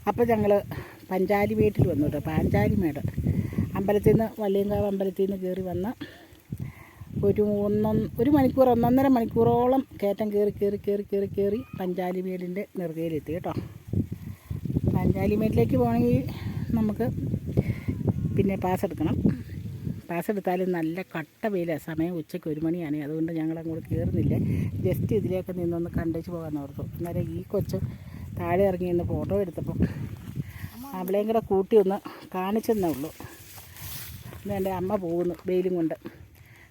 അപ്പോൾ ഞങ്ങൾ പഞ്ചാലി വീട്ടിൽ വന്നു കേട്ടോ. പാഞ്ചാലിമേട് അമ്പലത്തിൽ നിന്ന്, വള്ളിയങ്കാവ് അമ്പലത്തിൽ നിന്ന് കയറി വന്ന് ഒരു മണിക്കൂർ, 1.5 മണിക്കൂറോളം കയറ്റം കയറി പഞ്ചാലിമേടിൻ്റെ നെറുകയിലെത്തി കേട്ടോ. പാഞ്ചാലിമേട്ടിലേക്ക് പോകണമെങ്കിൽ നമുക്ക് പിന്നെ പാസ് എടുക്കണം. പാസ് എടുത്താലും നല്ല കട്ട വെയിലാണ്. സമയം ഉച്ചയ്ക്ക് 1 മണിയാണ്. അതുകൊണ്ട് ഞങ്ങളങ്ങോട്ട് കയറുന്നില്ല. ജസ്റ്റ് ഇതിലേക്ക് നിന്നൊന്ന് കണ്ടേച്ച് പോകാമെന്ന് ഓർത്തു. അന്നേരം ഈ കൊച്ച് താഴെ ഇറങ്ങി നിന്ന് ഫോട്ടോ എടുത്തപ്പം അവളെയും കൂടെ കൂട്ടി ഒന്ന് കാണിച്ചെന്നേ ഉള്ളൂ. എൻ്റെ അമ്മ പോകുന്നു വെയിലും കൊണ്ട്.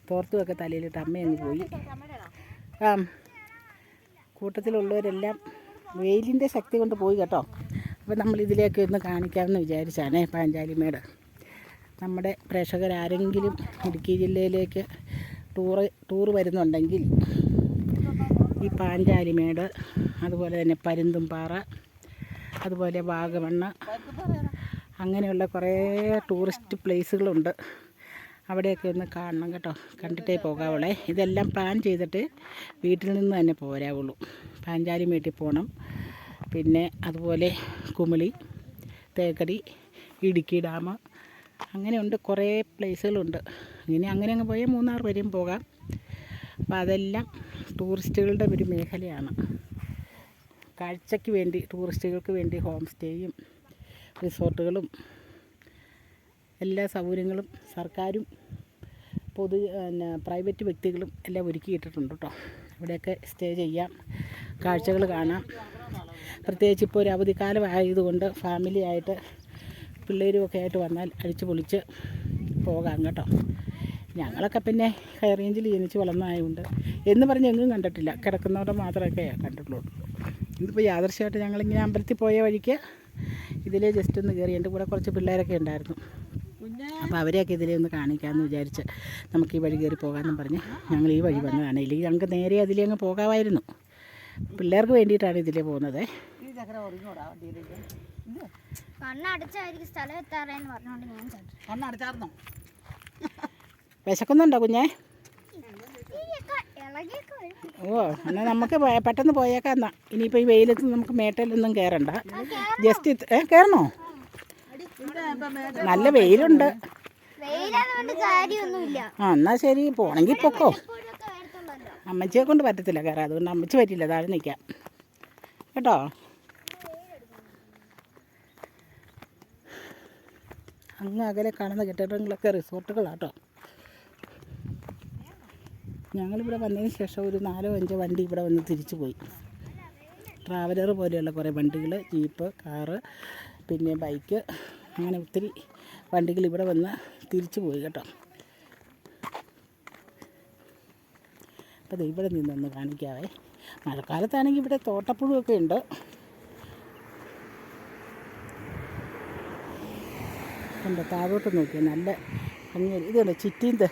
തോർത്തുമൊക്കെ തലയിലിട്ട് അമ്മയങ്ങ് പോയി. കൂട്ടത്തിലുള്ളവരെല്ലാം വെയിലിൻ്റെ ശക്തി കൊണ്ട് പോയി കേട്ടോ. അപ്പോൾ നമ്മളിതിലേക്ക് ഒന്ന് കാണിക്കാമെന്ന് വിചാരിച്ചാണേ പാഞ്ചാലിമേട്. നമ്മുടെ പ്രേക്ഷകരാരെങ്കിലും ഇടുക്കി ജില്ലയിലേക്ക് ടൂറ് വരുന്നുണ്ടെങ്കിൽ ഈ പാഞ്ചാലിമേട്, അതുപോലെ തന്നെ പരുന്തുംപാറ, അതുപോലെ വാഗമണ്ണ്, അങ്ങനെയുള്ള കുറേ ടൂറിസ്റ്റ് പ്ലേസുകളുണ്ട്. അവിടെയൊക്കെ ഒന്ന് കാണണം കേട്ടോ. കണ്ടിട്ടേ പോകാവുള്ളേ. ഇതെല്ലാം പ്ലാൻ ചെയ്തിട്ട് വീട്ടിൽ നിന്ന് തന്നെ പോരാവുള്ളൂ. പാഞ്ചാലിമേട്ടിൽ പോകണം. പിന്നെ അതുപോലെ കുമിളി, തേക്കടി, ഇടുക്കി ഡാം, അങ്ങനെയുണ്ട് കുറേ പ്ലേസുകളുണ്ട്. അങ്ങനെ അങ്ങ് പോയാൽ മൂന്നാർ വരെയും പോകാം. അപ്പോൾ അതെല്ലാം ടൂറിസ്റ്റുകളുടെ ഒരു മേഖലയാണ്. കാഴ്ചയ്ക്ക് വേണ്ടി, ടൂറിസ്റ്റുകൾക്ക് വേണ്ടി ഹോം സ്റ്റേയും റിസോർട്ടുകളും എല്ലാ സൗകര്യങ്ങളും സർക്കാരും പ്രൈവറ്റ് വ്യക്തികളും എല്ലാം ഒരുക്കിയിട്ടിട്ടുണ്ട് കേട്ടോ. ഇവിടെയൊക്കെ സ്റ്റേ ചെയ്യാം, കാഴ്ചകൾ കാണാം. പ്രത്യേകിച്ച് ഇപ്പോൾ ഒരു അവധിക്കാലം ആയതുകൊണ്ട് ഫാമിലി ആയിട്ട് പിള്ളേരുമൊക്കെ ആയിട്ട് വന്നാൽ അടിച്ച് പൊളിച്ച് പോകാം കേട്ടോ. ഞങ്ങളൊക്കെ പിന്നെ ഹൈ റേഞ്ചിൽ ജനിച്ച് വളർന്നതായതുകൊണ്ട് എന്ന് പറഞ്ഞ് എങ്ങും കണ്ടിട്ടില്ല. കിടക്കുന്നവിടെ മാത്രമൊക്കെ കണ്ടിട്ടുള്ളൂ. ഇതിപ്പോൾ യാദൃശ്യമായിട്ട് ഞങ്ങളിങ്ങനെ അമ്പലത്തിൽ പോയ വഴിക്ക് ഇതിലേ ജസ്റ്റ് ഒന്ന് കയറി. എൻ്റെ കൂടെ കുറച്ച് പിള്ളേരൊക്കെ ഉണ്ടായിരുന്നു. അപ്പോൾ അവരെയൊക്കെ ഇതിലേ ഒന്ന് കാണിക്കാമെന്ന് വിചാരിച്ച് നമുക്ക് ഈ വഴി കയറി പോകാമെന്നും പറഞ്ഞ് ഞങ്ങൾ ഈ വഴി വന്നതാണ്. ഇല്ലെങ്കിൽ ഞങ്ങൾക്ക് നേരെ അതിലേ അങ്ങ് പോകാമായിരുന്നു. പിള്ളേർക്ക് വേണ്ടിയിട്ടാണ് ഇതിലേ പോകുന്നത്. വിശക്കുന്നുണ്ടോ കുഞ്ഞേ? ഓ, എന്നാൽ നമുക്ക് പെട്ടെന്ന് പോയേക്കാം. എന്നാ ഇനിയിപ്പോൾ ഈ വെയിലത്ത് നമുക്ക് മേട്ടയിലൊന്നും കയറണ്ട. ജസ്റ്റ് കയറണോ? നല്ല വെയിലുണ്ട്. എന്നാൽ ശരി, പോണെങ്കിൽ പൊക്കോ. അമ്മച്ചിയെ കൊണ്ട് പറ്റത്തില്ല കയറാം. അതുകൊണ്ട് അമ്മച്ചി പറ്റില്ല, താഴെ നിൽക്കാം കേട്ടോ. അങ്ങ് അകലെ കാണുന്ന കെട്ടിടങ്ങളൊക്കെ റിസോർട്ടുകളാട്ടോ. ഞങ്ങളിവിടെ വന്നതിന് ശേഷം ഒരു 4-5 വണ്ടി ഇവിടെ വന്ന് തിരിച്ചു പോയി. ട്രാവലർ പോലെയുള്ള കുറേ വണ്ടികൾ, ജീപ്പ്, കാറ്, പിന്നെ ബൈക്ക്, അങ്ങനെ ഒത്തിരി വണ്ടികൾ ഇവിടെ വന്ന് തിരിച്ചു പോയി കേട്ടോ. അപ്പോൾ ഇവിടെ നിന്നൊന്ന് കാണിക്കാവേ. മഴക്കാലത്താണെങ്കിൽ ഇവിടെ തോട്ടപ്പുഴുവൊക്കെ ഉണ്ട്. ഉണ്ട്, താഴോട്ട് നോക്കിയാൽ നല്ല ഭംഗി. ഇതുണ്ട് ചിറ്റീന്ത്.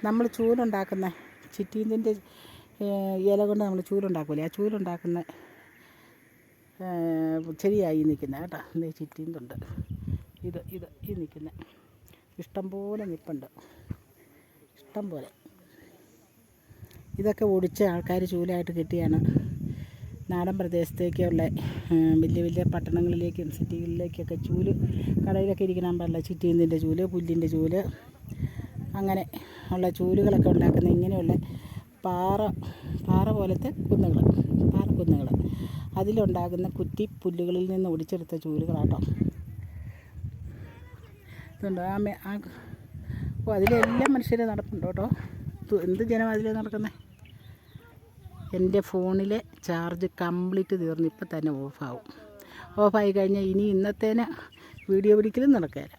നമ്മൾ ചൂലുണ്ടാക്കുന്ന ചിറ്റീന്തിൻ്റെ ഇല കൊണ്ട് നമ്മൾ ചൂലുണ്ടാക്കൂലേ, ആ ചൂലുണ്ടാക്കുന്ന ചെടിയായി നിൽക്കുന്നത് കേട്ടോ. ഇത് ചിറ്റീന്തുണ്ട്. ഈ നിൽക്കുന്ന ഇഷ്ടംപോലെ നിൽപ്പുണ്ട്, ഇഷ്ടംപോലെ. ഇതൊക്കെ ഒടിച്ച് ആൾക്കാർ ചൂലായിട്ട് കെട്ടിയാണ് നാടൻ പ്രദേശത്തേക്കുള്ള വലിയ വലിയ പട്ടണങ്ങളിലേക്കും സിറ്റികളിലേക്കൊക്കെ ചൂല് കടയിലൊക്കെ ഇരിക്കണം പാടില്ല. ചിറ്റീന്തിൻ്റെ ചൂല്, പുല്ലിൻ്റെ ചൂല്, അങ്ങനെ ഉള്ള ചൂലുകളൊക്കെ ഉണ്ടാക്കുന്ന ഇങ്ങനെയുള്ള പാറ പോലത്തെ പാറക്കുന്നുകൾ, അതിലുണ്ടാകുന്ന കുറ്റി പുല്ലുകളിൽ നിന്ന് ഒടിച്ചെടുത്ത ചൂലുകളാട്ടോ. ഇതുണ്ടോ അതിലെല്ലാം മനുഷ്യർ നടപ്പുണ്ട് കേട്ടോ. എന്ത് ജനം അതിലേ നടക്കുന്നത്. എൻ്റെ ഫോണിലെ ചാർജ് കംപ്ലീറ്റ് തീർന്നു. ഇപ്പം തന്നെ ഓഫായി കഴിഞ്ഞാൽ ഇനി ഇന്നത്തേന് വീഡിയോ പിടിക്കലും നടക്കുകയില്ല.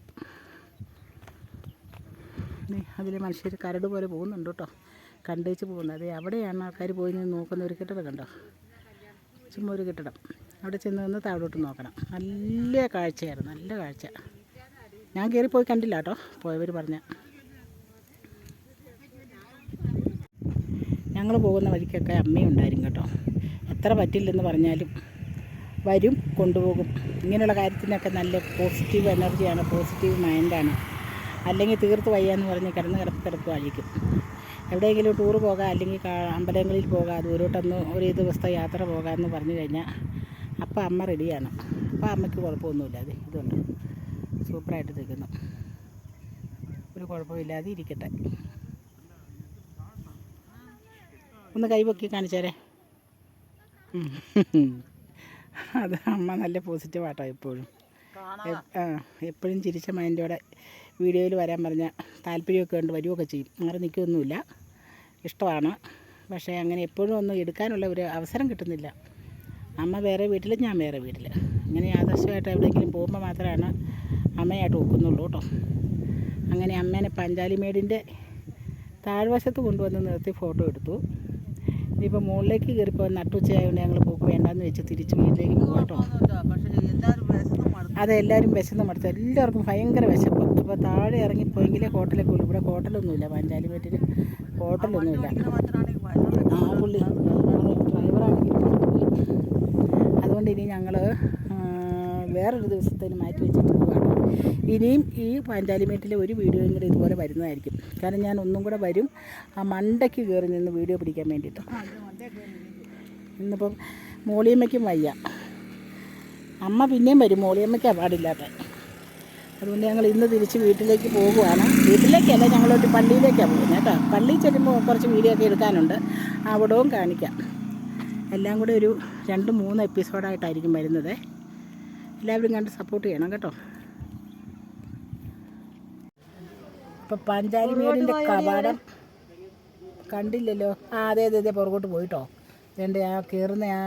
അതിൽ മനുഷ്യർ കരട് പോലെ പോകുന്നുണ്ട് കേട്ടോ, കണ്ടേച്ച് പോകുന്നത്. അതെ, അവിടെയാണ് ആൾക്കാർ പോയി നിന്ന് നോക്കുന്ന ഒരു കെട്ടിടം കണ്ടോ. ചുമ്മാ ഒരു കെട്ടിടം. അവിടെ ചെന്ന് നിന്ന് താഴോട്ട് നോക്കണം. നല്ല കാഴ്ചയായിരുന്നു, നല്ല കാഴ്ച. ഞാൻ കയറിപ്പോയി കണ്ടില്ല കേട്ടോ, പോയവർ പറഞ്ഞ. ഞങ്ങൾ പോകുന്ന വഴിക്കൊക്കെ അമ്മയുണ്ടായിരുന്നു കേട്ടോ. എത്ര പറ്റില്ലെന്ന് പറഞ്ഞാലും വരും, കൊണ്ടുപോകും. ഇങ്ങനെയുള്ള കാര്യത്തിനൊക്കെ നല്ല പോസിറ്റീവ് എനർജിയാണ്, പോസിറ്റീവ് മൈൻഡാണ്. അല്ലെങ്കിൽ തീർത്ത് വയ്യാന്ന് പറഞ്ഞ് കിടക്കുമായിരിക്കും. എവിടെയെങ്കിലും ടൂറ് പോകാം, അല്ലെങ്കിൽ അമ്പലങ്ങളിൽ പോകാം, ദൂരോട്ടൊന്ന് ഒരു ദിവസത്തെ യാത്ര പോകാമെന്ന് പറഞ്ഞു കഴിഞ്ഞാൽ അപ്പം അമ്മ റെഡിയാണ്. അപ്പോൾ അമ്മയ്ക്ക് കുഴപ്പമൊന്നുമില്ല. അത് ഇതുണ്ട്, സൂപ്പറായിട്ട് നിൽക്കുന്നു. ഒരു കുഴപ്പമില്ലാതെ ഇരിക്കട്ടെ. ഒന്ന് കൈപൊക്കി കാണിച്ചേരെ. അത് അമ്മ നല്ല പോസിറ്റീവാട്ടോ എപ്പോഴും. എപ്പോഴും ചിരിച്ച മൈൻഡോടെ വീഡിയോയിൽ വരാൻ പറഞ്ഞാൽ താല്പര്യമൊക്കെ ഉണ്ട്, വരികയൊക്കെ ചെയ്യും. അങ്ങനെ നിൽക്കുകയൊന്നുമില്ല, ഇഷ്ടമാണ്. പക്ഷേ അങ്ങനെ എപ്പോഴും ഒന്നും എടുക്കാനുള്ള ഒരു അവസരം കിട്ടുന്നില്ല. അമ്മ വേറെ വീട്ടിൽ, ഞാൻ വേറെ വീട്ടിൽ. ഇങ്ങനെ യാദൃശ്യമായിട്ട് എവിടെയെങ്കിലും പോകുമ്പോൾ മാത്രമാണ് അമ്മയായിട്ട് ഒക്കുന്നുള്ളൂ കേട്ടോ. അങ്ങനെ അമ്മേനെ പഞ്ചാലിമേടിൻ്റെ താഴ്വശത്ത് കൊണ്ടുവന്ന് നിർത്തി ഫോട്ടോ എടുത്തു. ഇനിയിപ്പോൾ മുകളിലേക്ക് കയറിപ്പോൾ നട്ടുച്ചയായതുകൊണ്ട് ഞങ്ങൾ പോക്ക് വേണ്ടാന്ന് വെച്ച് തിരിച്ച് വീട്ടിലേക്ക് പോകും കേട്ടോ. അതെ, എല്ലാവരും വിശന്ന് മടുത്തു. എല്ലാവർക്കും ഭയങ്കര വിശപ്പ്. അപ്പോൾ താഴെ ഇറങ്ങിപ്പോയെങ്കിലേ ഹോട്ടലൊക്കെ ഉള്ളൂ. ഇവിടെ ഹോട്ടലൊന്നുമില്ല, പഞ്ചാലിമേട്ടിൽ ഹോട്ടലൊന്നുമില്ല. ആ പുള്ളി ഡ്രൈവറാണെങ്കിൽ പോയി. അതുകൊണ്ട് ഇനി ഞങ്ങൾ വേറൊരു ദിവസത്തേന് മാറ്റി വെച്ചിട്ട് പോകാം. ഇനിയും ഈ പഞ്ചാലിമേട്ടിലെ ഒരു വീഡിയോയും കൂടെ ഇതുപോലെ വരുന്നതായിരിക്കും. കാരണം ഞാൻ ഒന്നും കൂടെ വരും, ആ മണ്ടയ്ക്ക് കയറി നിന്ന് വീഡിയോ പിടിക്കാൻ വേണ്ടിയിട്ട്. ഇന്നിപ്പം മോളിയമ്മയ്ക്കും വയ്യ, അമ്മ പിന്നെയും വരും, മോളിയമ്മയ്ക്കാണ് പാടില്ലാത്ത. അതുകൊണ്ട് ഞങ്ങൾ ഇന്ന് തിരിച്ച് വീട്ടിലേക്ക് പോകുകയാണ്. വീട്ടിലേക്കല്ല, ഞങ്ങളൊരു പള്ളിയിലേക്കാണ് പോകുന്നത് കേട്ടോ. പള്ളിയിൽ ചെല്ലുമ്പോൾ കുറച്ച് വീഡിയോ ഒക്കെ എടുക്കാനുണ്ട്, അവിടവും കാണിക്കാം. എല്ലാം കൂടെ ഒരു 2-3 എപ്പിസോഡായിട്ടായിരിക്കും വരുന്നത്. എല്ലാവരും കണ്ട് സപ്പോർട്ട് ചെയ്യണം കേട്ടോ. ഇപ്പം പഞ്ചാലിമേടിൻ്റെ കവാടം കണ്ടില്ലല്ലോ. അതെ അതെ അതെ, പുറകോട്ട് പോയിട്ടോ. എൻ്റെ ആ കയറുന്ന ആ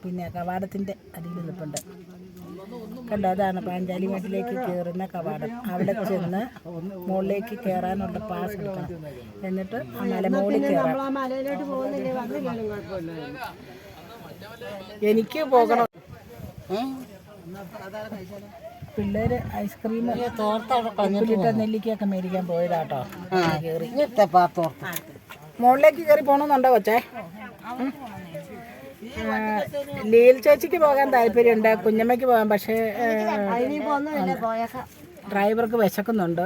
പിന്നെ കവാടത്തിൻ്റെ അടിയിൽ നിൽപ്പുണ്ട് കണ്ടോ. അതാണ് പഞ്ചാലിമേട്ടിലേക്ക് കയറുന്ന കവാടം. അവിടെ ചെന്ന് മുകളിലേക്ക് കയറാനുള്ള പാസ് എടുക്കണം. എന്നിട്ട് ആ മലമുകളിൽ കയറാം. എനിക്ക് പോകണം. പിള്ളേർ ഐസ്ക്രീം ഉപ്പിലിട്ട നെല്ലിക്കൊക്കെ മേടിക്കാൻ പോയതാട്ടോ. കയറി മുകളിലേക്ക് കയറി പോകണമെന്നുണ്ടോ കൊച്ചേ? ലീൽ ചേച്ചിക്ക് പോകാൻ താല്പര്യമുണ്ട്, കുഞ്ഞമ്മയ്ക്ക് പോകാൻ. പക്ഷേ ഡ്രൈവർക്ക് വിശക്കുന്നുണ്ട്.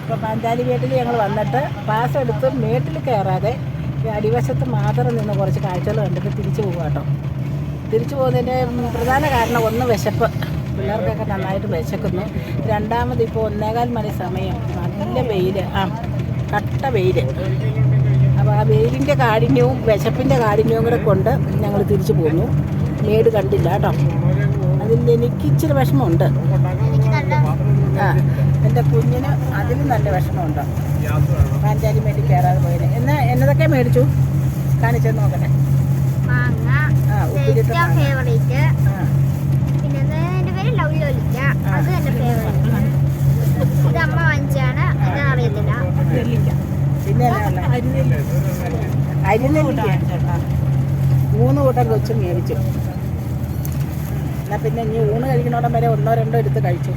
ഇപ്പോൾ പഞ്ചാലിമേട്ടിൽ ഞങ്ങൾ വന്നിട്ട് പാസ് എടുത്ത് മേട്ടിൽ കയറാതെ അടിവശത്ത് മാത്രം നിന്ന് കുറച്ച് കാഴ്ചകൾ കണ്ടിട്ട് തിരിച്ചു പോകുക കേട്ടോ. തിരിച്ചു പോകുന്നതിൻ്റെ പ്രധാന കാരണം ഒന്ന് വിശപ്പ്, പിള്ളേർക്കൊക്കെ നന്നായിട്ട് വിശക്കുന്നു. രണ്ടാമത് ഇപ്പോൾ 1:15 മണി സമയം, നല്ല വെയിൽ, കട്ട വെയിൽ. അപ്പോൾ ആ വെയിലിൻ്റെ കാഠിന്യവും വിശപ്പിൻ്റെ കാഠിന്യവും കൂടെ കൊണ്ട് ഞങ്ങൾ തിരിച്ചു പോന്നു. മേട് കണ്ടില്ല കേട്ടോ. അതിൽ എനിക്ക് ഇച്ചിരി വിഷമമുണ്ട്. എൻ്റെ കുഞ്ഞിന് അതിലും നല്ല വിഷമമുണ്ട് പഞ്ചാലിമേട്ടിൽ കയറാതെ പോയത്. എന്നതൊക്കെ മേടിച്ചു കാണിച്ചെന്ന് നോക്കട്ടെ. പിന്നെ അരിനെല്ലിക്ക 3 കൂട്ടം കൊച്ചും മേടിച്ചു. എന്നാൽ പിന്നെ ഇനി ഊണ് കഴിക്കണോടം വരെ 1-2 എടുത്ത് കഴിച്ചു.